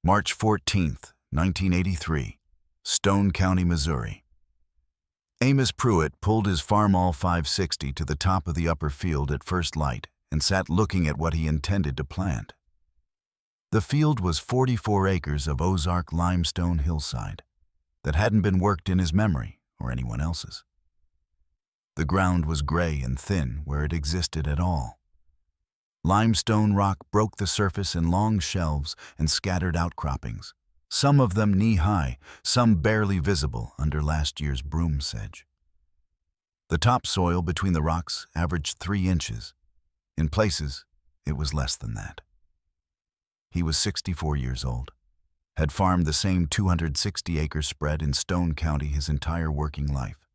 March 14th, 1983, Stone County, Missouri. Amos Pruitt pulled his Farmall 560 to the top of the upper field at first light and sat looking at what he intended to plant. The field was 44 acres of Ozark limestone hillside that hadn't been worked in his memory or anyone else's. The ground was gray and thin where it existed at all. Limestone rock broke the surface in long shelves and scattered outcroppings, some of them knee-high, some barely visible under last year's broom sedge. The topsoil between the rocks averaged 3 inches. In places, it was less than that. He was 64 years old, had farmed the same 260-acre spread in Stone County his entire working life,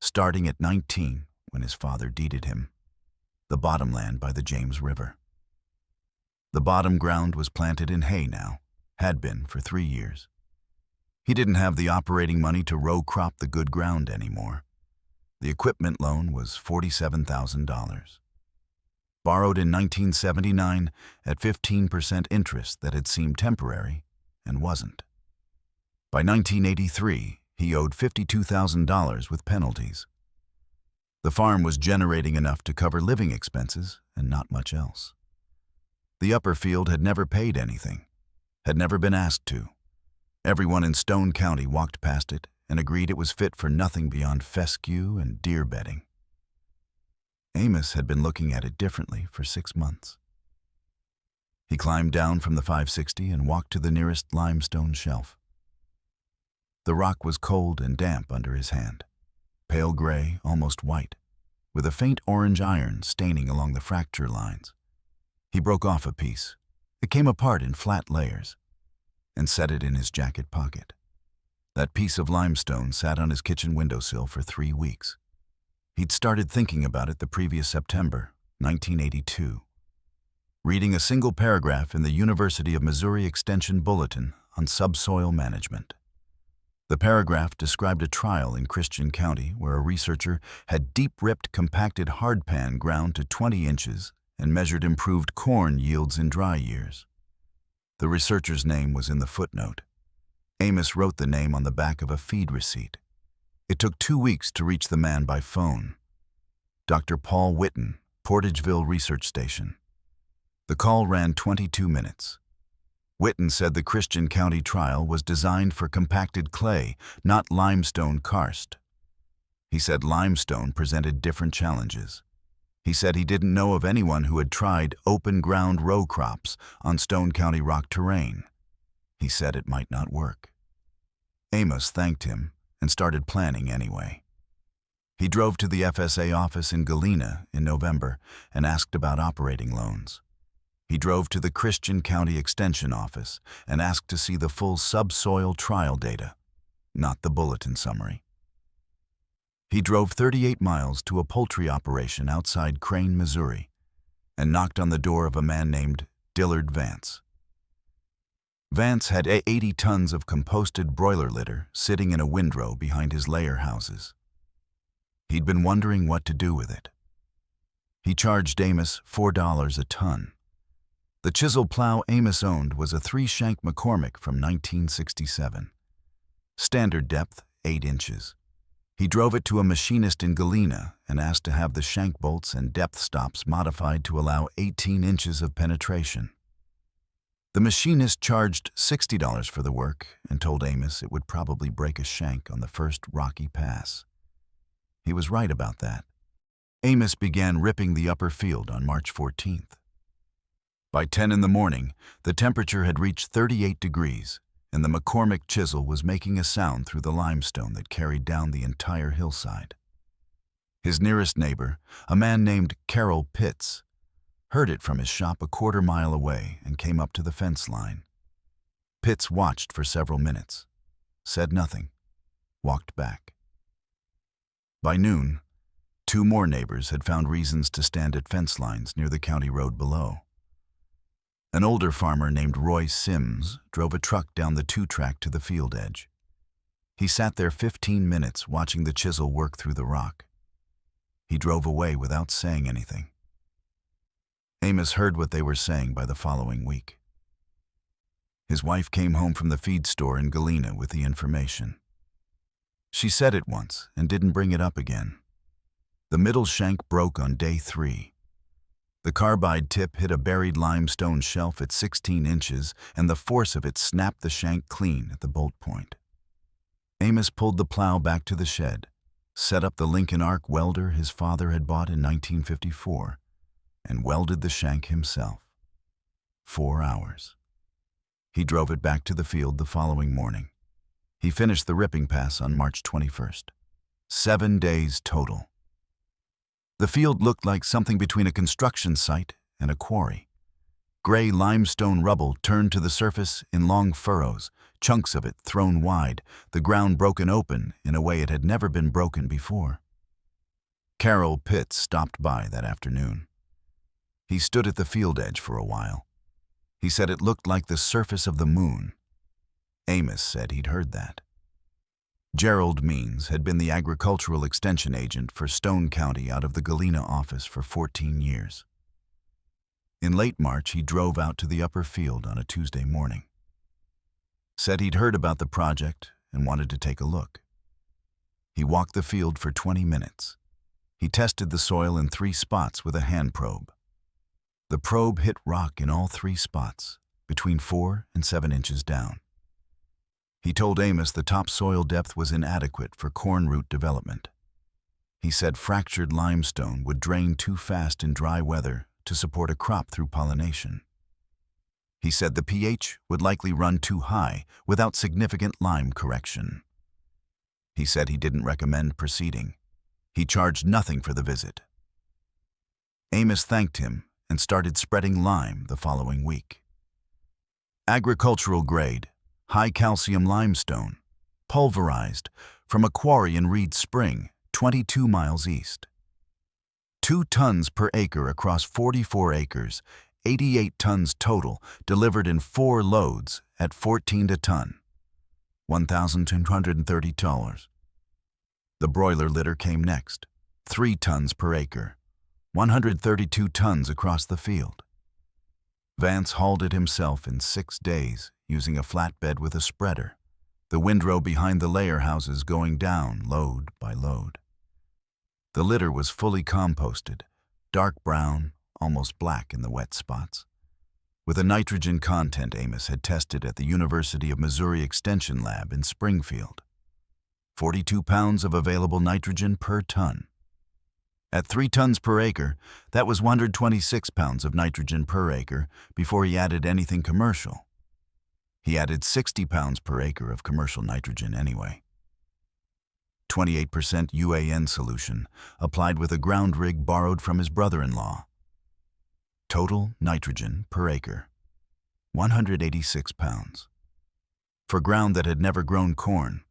starting at 19 when his father deeded him the bottomland by the James River. The bottom ground was planted in hay now, had been for 3 years. He didn't have the operating money to row crop the good ground anymore. The equipment loan was $47,000. Borrowed in 1979 at 15% interest that had seemed temporary and wasn't. By 1983, he owed $52,000 with penalties. The farm was generating enough to cover living expenses and not much else. The upper field had never paid anything, had never been asked to. Everyone in Stone County walked past it and agreed it was fit for nothing beyond fescue and deer bedding. Amos had been looking at it differently for 6 months. He climbed down from the 560 and walked to the nearest limestone shelf. The rock was cold and damp under his hand, pale gray, almost white, with a faint orange iron staining along the fracture lines. He broke off a piece. It came apart in flat layers, and set it in his jacket pocket. That piece of limestone sat on his kitchen windowsill for 3 weeks. He'd started thinking about it the previous September, 1982, reading a single paragraph in the University of Missouri Extension Bulletin on subsoil management. The paragraph described a trial in Christian County where a researcher had deep-ripped compacted hardpan ground to 20 inches and measured improved corn yields in dry years. The researcher's name was in the footnote. Amos wrote the name on the back of a feed receipt. It took 2 weeks to reach the man by phone. Dr. Paul Witten, Portageville Research Station. The call ran 22 minutes. Witten said the Christian County trial was designed for compacted clay, not limestone karst. He said limestone presented different challenges. He said he didn't know of anyone who had tried open ground row crops on Stone County rock terrain. He said it might not work. Amos thanked him and started planning anyway. He drove to the FSA office in Galena in November and asked about operating loans. He drove to the Christian County Extension office and asked to see the full subsoil trial data, not the bulletin summary. He drove 38 miles to a poultry operation outside Crane, Missouri, and knocked on the door of a man named Dillard Vance. Vance had 80 tons of composted broiler litter sitting in a windrow behind his layer houses. He'd been wondering what to do with it. He charged Amos $4 a ton. The chisel plow Amos owned was a 3-shank McCormick from 1967. Standard depth, 8 inches. He drove it to a machinist in Galena and asked to have the shank bolts and depth stops modified to allow 18 inches of penetration. The machinist charged $60 for the work and told Amos it would probably break a shank on the first rocky pass. He was right about that. Amos began ripping the upper field on March 14th. By 10 in the morning, the temperature had reached 38 degrees, and the McCormick chisel was making a sound through the limestone that carried down the entire hillside. His nearest neighbor, a man named Carroll Pitts, heard it from his shop a quarter-mile away and came up to the fence line. Pitts watched for several minutes, said nothing, walked back. By noon, 2 more neighbors had found reasons to stand at fence lines near the county road below. An older farmer named Roy Sims drove a truck down the 2-track to the field edge. He sat there 15 minutes watching the chisel work through the rock. He drove away without saying anything. Amos heard what they were saying by the following week. His wife came home from the feed store in Galena with the information. She said it once and didn't bring it up again. The middle shank broke on day 3. The carbide tip hit a buried limestone shelf at 16 inches, and the force of it snapped the shank clean at the bolt point. Amos pulled the plow back to the shed, set up the Lincoln arc welder his father had bought in 1954, and welded the shank himself. 4 hours. He drove it back to the field the following morning. He finished the ripping pass on March 21st. 7 days total. The field looked like something between a construction site and a quarry. Gray limestone rubble turned to the surface in long furrows, chunks of it thrown wide, the ground broken open in a way it had never been broken before. Carol Pitts stopped by that afternoon. He stood at the field edge for a while. He said it looked like the surface of the moon. Amos said he'd heard that. Gerald Means had been the agricultural extension agent for Stone County out of the Galena office for 14 years. In late March, he drove out to the upper field on a Tuesday morning. Said he'd heard about the project and wanted to take a look. He walked the field for 20 minutes. He tested the soil in 3 spots with a hand probe. The probe hit rock in all 3 spots, between 4 and 7 inches down. He told Amos the topsoil depth was inadequate for corn root development. He said fractured limestone would drain too fast in dry weather to support a crop through pollination. He said the pH would likely run too high without significant lime correction. He said he didn't recommend proceeding. He charged nothing for the visit. Amos thanked him and started spreading lime the following week. Agricultural grade, high-calcium limestone, pulverized from a quarry in Reed Spring, 22 miles east. 2 tons per acre across 44 acres, 88 tons total, delivered in 4 loads at 14 a ton, $1,230. The broiler litter came next, 3 tons per acre, 132 tons across the field. Vance hauled it himself in 6 days, using a flatbed with a spreader, the windrow behind the layer houses going down load by load. The litter was fully composted, dark brown, almost black in the wet spots, with a nitrogen content Amos had tested at the University of Missouri Extension Lab in Springfield. 42 pounds of available nitrogen per ton. At 3 tons per acre, that was 126 pounds of nitrogen per acre before he added anything commercial. He added 60 pounds per acre of commercial nitrogen anyway. 28% UAN solution, applied with a ground rig borrowed from his brother-in-law. Total nitrogen per acre, 186 pounds. For ground that had never grown corn,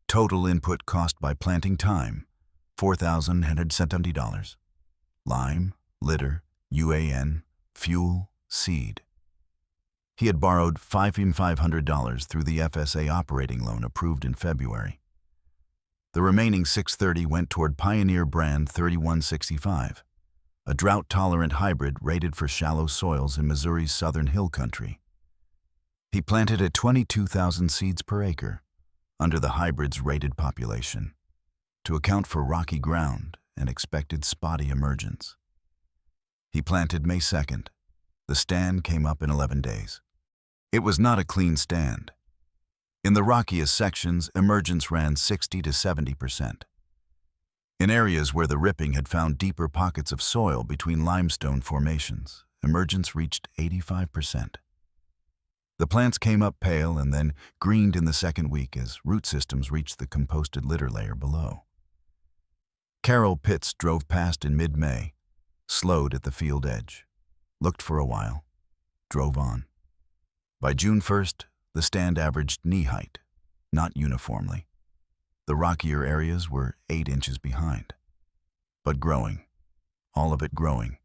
total input cost by planting time, $4,170. Lime, litter, UAN, fuel, seed. He had borrowed $5,500 through the FSA operating loan approved in February. The remaining $630 went toward Pioneer brand 3165, a drought-tolerant hybrid rated for shallow soils in Missouri's southern hill country. He planted at 22,000 seeds per acre, under the hybrid's rated population, to account for rocky ground and expected spotty emergence. He planted May 2nd. The stand came up in 11 days. It was not a clean stand. In the rockiest sections, emergence ran 60 to 70%. In areas where the ripping had found deeper pockets of soil between limestone formations, emergence reached 85%. The plants came up pale and then greened in the second week as root systems reached the composted litter layer below. Carol Pitts drove past in mid-May, slowed at the field edge, looked for a while, drove on. By June 1st, the stand averaged knee height, not uniformly. The rockier areas were 8 inches behind. But growing, all of it growing.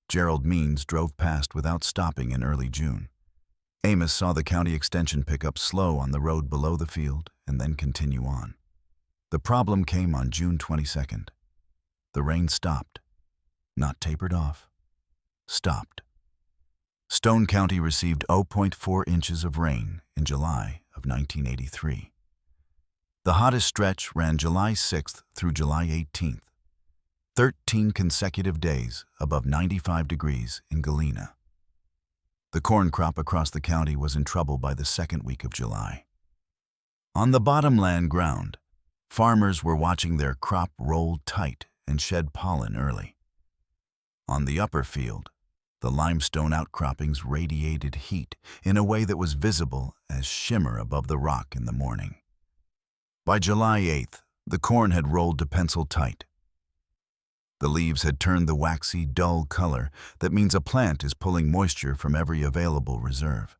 Gerald Means drove past without stopping in early June. Amos saw the county extension pick up slow on the road below the field and then continue on. The problem came on June 22nd. The rain stopped, not tapered off, stopped. Stone County received 0.4 inches of rain in July of 1983. The hottest stretch ran July 6th through July 18th, 13 consecutive days above 95 degrees in Galena. The corn crop across the county was in trouble by the second week of July. On the bottomland ground, farmers were watching their crop roll tight and shed pollen early. On the upper field, the limestone outcroppings radiated heat in a way that was visible as shimmer above the rock in the morning. By July 8th, the corn had rolled to pencil tight. The leaves had turned the waxy, dull color that means a plant is pulling moisture from every available reserve.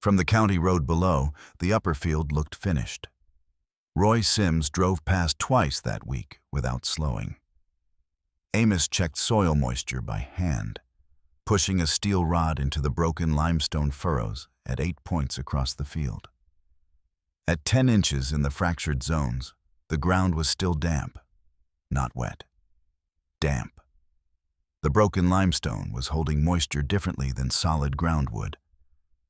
From the county road below, the upper field looked finished. Roy Sims drove past twice that week without slowing. Amos checked soil moisture by hand, pushing a steel rod into the broken limestone furrows at 8 points across the field. At 10 inches in the fractured zones, the ground was still damp, not wet. Damp. The broken limestone was holding moisture differently than solid groundwood,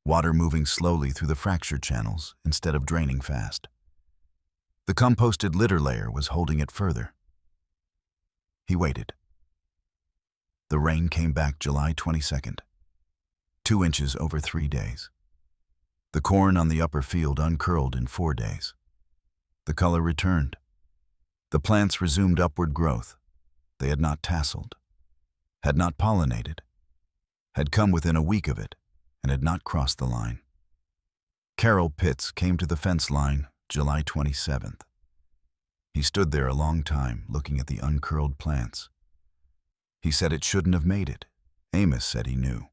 water moving slowly through the fracture channels instead of draining fast. The composted litter layer was holding it further. He waited. The rain came back July 22nd, 2 inches over 3 days. The corn on the upper field uncurled in 4 days. The color returned. The plants resumed upward growth. They had not tasseled, had not pollinated, had come within a week of it, and had not crossed the line. Carol Pitts came to the fence line July 27th. He stood there a long time looking at the uncurled plants. He said it shouldn't have made it. Amos said he knew.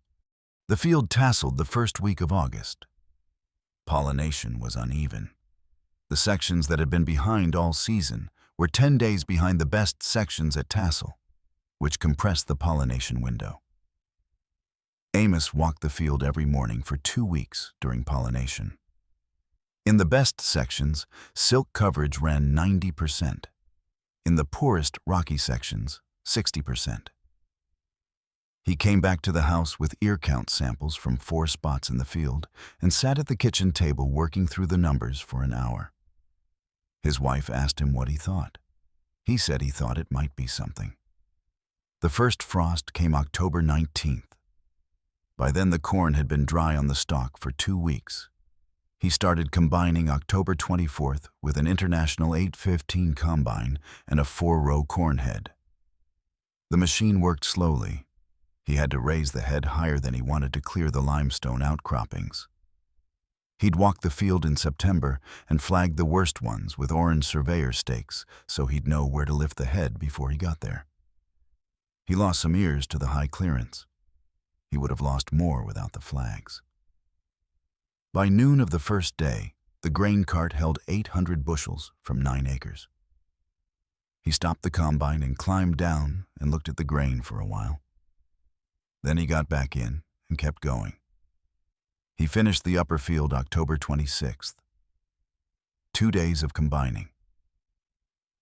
The field tasseled the first week of August. Pollination was uneven. The sections that had been behind all season were 10 days behind the best sections at tassel, which compressed the pollination window. Amos walked the field every morning for 2 weeks during pollination. In the best sections, silk coverage ran 90%. In the poorest rocky sections, 60%. He came back to the house with ear count samples from 4 spots in the field and sat at the kitchen table working through the numbers for an hour. His wife asked him what he thought. He said he thought it might be something. The first frost came October 19th. By then the corn had been dry on the stalk for 2 weeks. He started combining October 24th with an International 815 combine and a 4-row corn head. The machine worked slowly. He had to raise the head higher than he wanted to clear the limestone outcroppings. He'd walk the field in September and flag the worst ones with orange surveyor stakes so he'd know where to lift the head before he got there. He lost some ears to the high clearance. He would have lost more without the flags. By noon of the first day, the grain cart held 800 bushels from 9 acres. He stopped the combine and climbed down and looked at the grain for a while. Then he got back in and kept going. He finished the upper field October 26th. 2 days of combining.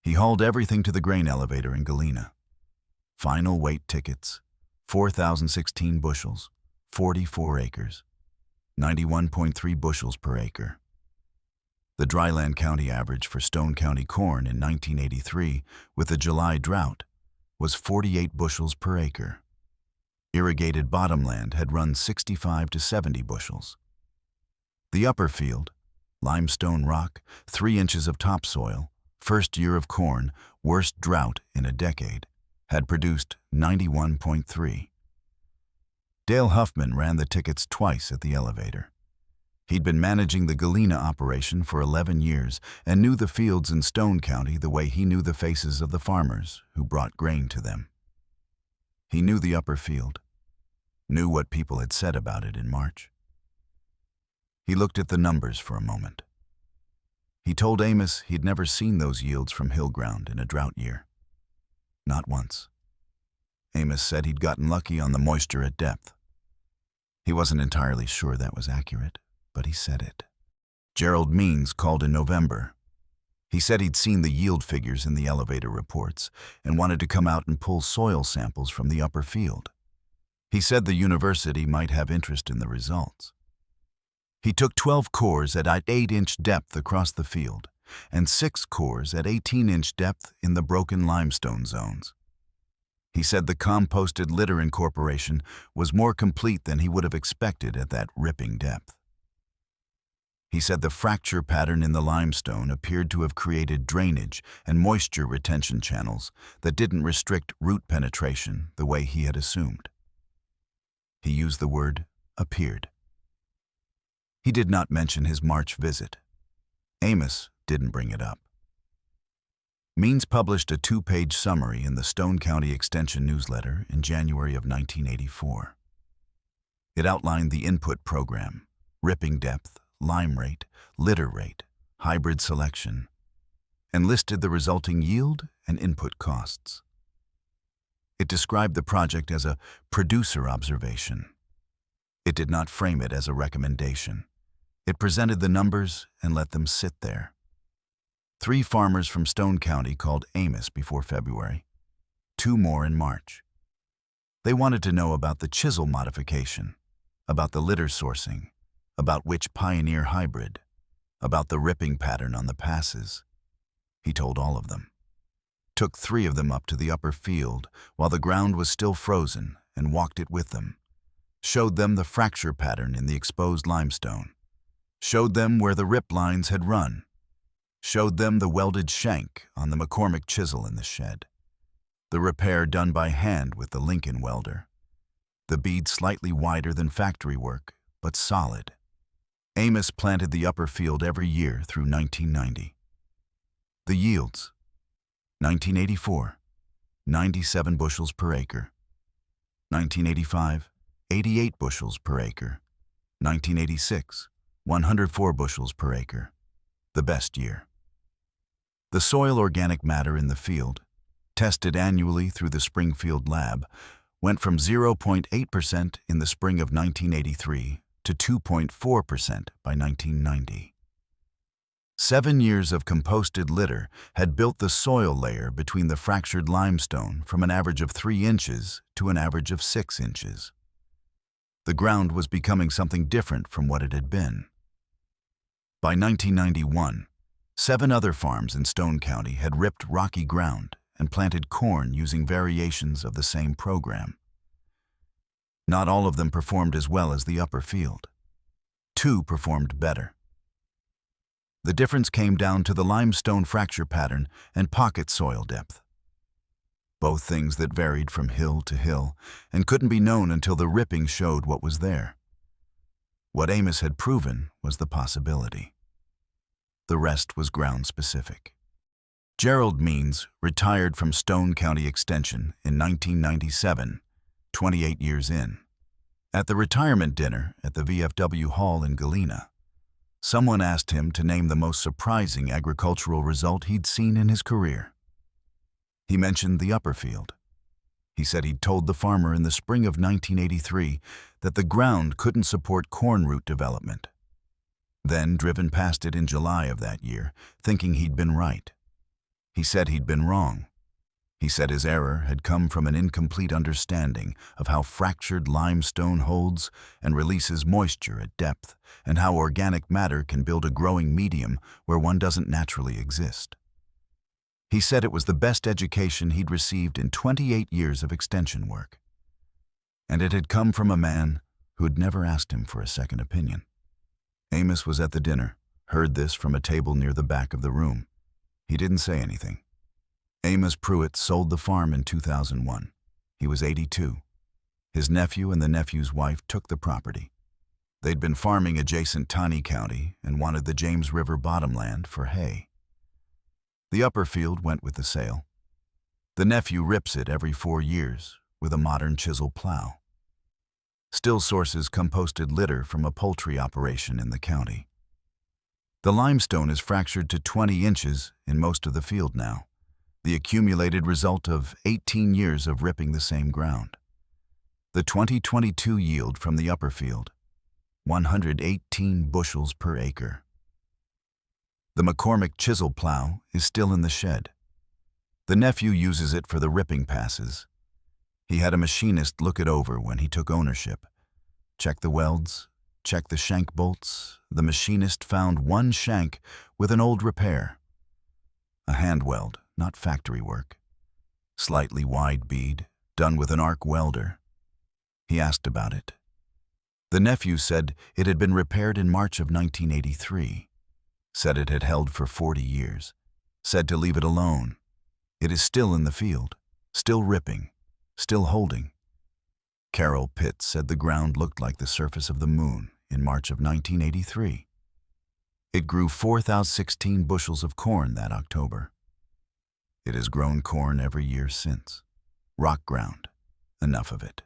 He hauled everything to the grain elevator in Galena. Final weight tickets, 4,016 bushels, 44 acres, 91.3 bushels per acre. The dryland county average for Stone County corn in 1983, with the July drought, was 48 bushels per acre. Irrigated bottomland had run 65 to 70 bushels. The upper field, limestone rock, 3 inches of topsoil, first year of corn, worst drought in a decade, had produced 91.3. Dale Huffman ran the tickets twice at the elevator. He'd been managing the Galena operation for 11 years and knew the fields in Stone County the way he knew the faces of the farmers who brought grain to them. He knew the upper field, knew what people had said about it in March. He looked at the numbers for a moment. He told Amos he'd never seen those yields from hill ground in a drought year. Not once. Amos said he'd gotten lucky on the moisture at depth. He wasn't entirely sure that was accurate, but he said it. Gerald Means called in November. He said he'd seen the yield figures in the elevator reports and wanted to come out and pull soil samples from the upper field. He said the university might have interest in the results. He took 12 cores at 8-inch depth across the field and 6 cores at 18-inch depth in the broken limestone zones. He said the composted litter incorporation was more complete than he would have expected at that ripping depth. He said the fracture pattern in the limestone appeared to have created drainage and moisture retention channels that didn't restrict root penetration the way he had assumed. He used the word appeared. He did not mention his March visit. Amos didn't bring it up. Means published a 2-page summary in the Stone County Extension newsletter in January of 1984. It outlined the input program, ripping depth, lime rate, litter rate, hybrid selection, and listed the resulting yield and input costs. It described the project as a producer observation. It did not frame it as a recommendation. It presented the numbers and let them sit there. 3 farmers from Stone County called Amos before February, 2 more in March. They wanted to know about the chisel modification, about the litter sourcing, about which Pioneer hybrid, about the ripping pattern on the passes. He told all of them. Took 3 of them up to the upper field while the ground was still frozen and walked it with them. Showed them the fracture pattern in the exposed limestone. Showed them where the rip lines had run. Showed them the welded shank on the McCormick chisel in the shed. The repair done by hand with the Lincoln welder. The bead slightly wider than factory work, but solid. Amos planted the upper field every year through 1990. The yields: 1984, 97 bushels per acre. 1985, 88 bushels per acre. 1986, 104 bushels per acre. The best year. The soil organic matter in the field, tested annually through the Springfield lab, went from 0.8% in the spring of 1983 to 2.4% by 1990. 7 years of composted litter had built the soil layer between the fractured limestone from an average of 3 inches to an average of 6 inches. The ground was becoming something different from what it had been. By 1991, 7 other farms in Stone County had ripped rocky ground and planted corn using variations of the same program. Not all of them performed as well as the upper field. 2 performed better. The difference came down to the limestone fracture pattern and pocket soil depth. Both things that varied from hill to hill and couldn't be known until the ripping showed what was there. What Amos had proven was the possibility. The rest was ground-specific. Gerald Means retired from Stone County Extension in 1997, 28 years in. At the retirement dinner at the VFW Hall in Galena, someone asked him to name the most surprising agricultural result he'd seen in his career. He mentioned the upper field. He said he'd told the farmer in the spring of 1983 that the ground couldn't support corn root development. Then driven past it in July of that year, thinking he'd been right. He said he'd been wrong. He said his error had come from an incomplete understanding of how fractured limestone holds and releases moisture at depth, and how organic matter can build a growing medium where one doesn't naturally exist. He said it was the best education he'd received in 28 years of extension work. And it had come from a man who had never asked him for a second opinion. Amos was at the dinner, heard this from a table near the back of the room. He didn't say anything. Amos Pruitt sold the farm in 2001. He was 82. His nephew and the nephew's wife took the property. They'd been farming adjacent Taney County and wanted the James River bottomland for hay. The upper field went with the sale. The nephew rips it every 4 years with a modern chisel plow. Still sources composted litter from a poultry operation in the county. The limestone is fractured to 20 inches in most of the field now, the accumulated result of 18 years of ripping the same ground. The 2022 yield from the upper field, 118 bushels per acre. The McCormick chisel plow is still in the shed. The nephew uses it for the ripping passes. He had a machinist look it over when he took ownership. Check the welds, check the shank bolts. The machinist found one shank with an old repair. A hand weld, not factory work. Slightly wide bead, done with an arc welder. He asked about it. The nephew said it had been repaired in March of 1983. Said it had held for 40 years. Said to leave it alone. It is still in the field, still ripping, still holding. Carol Pitt said the ground looked like the surface of the moon in March of 1983. It grew 4,016 bushels of corn that October. It has grown corn every year since. Rock ground, enough of it.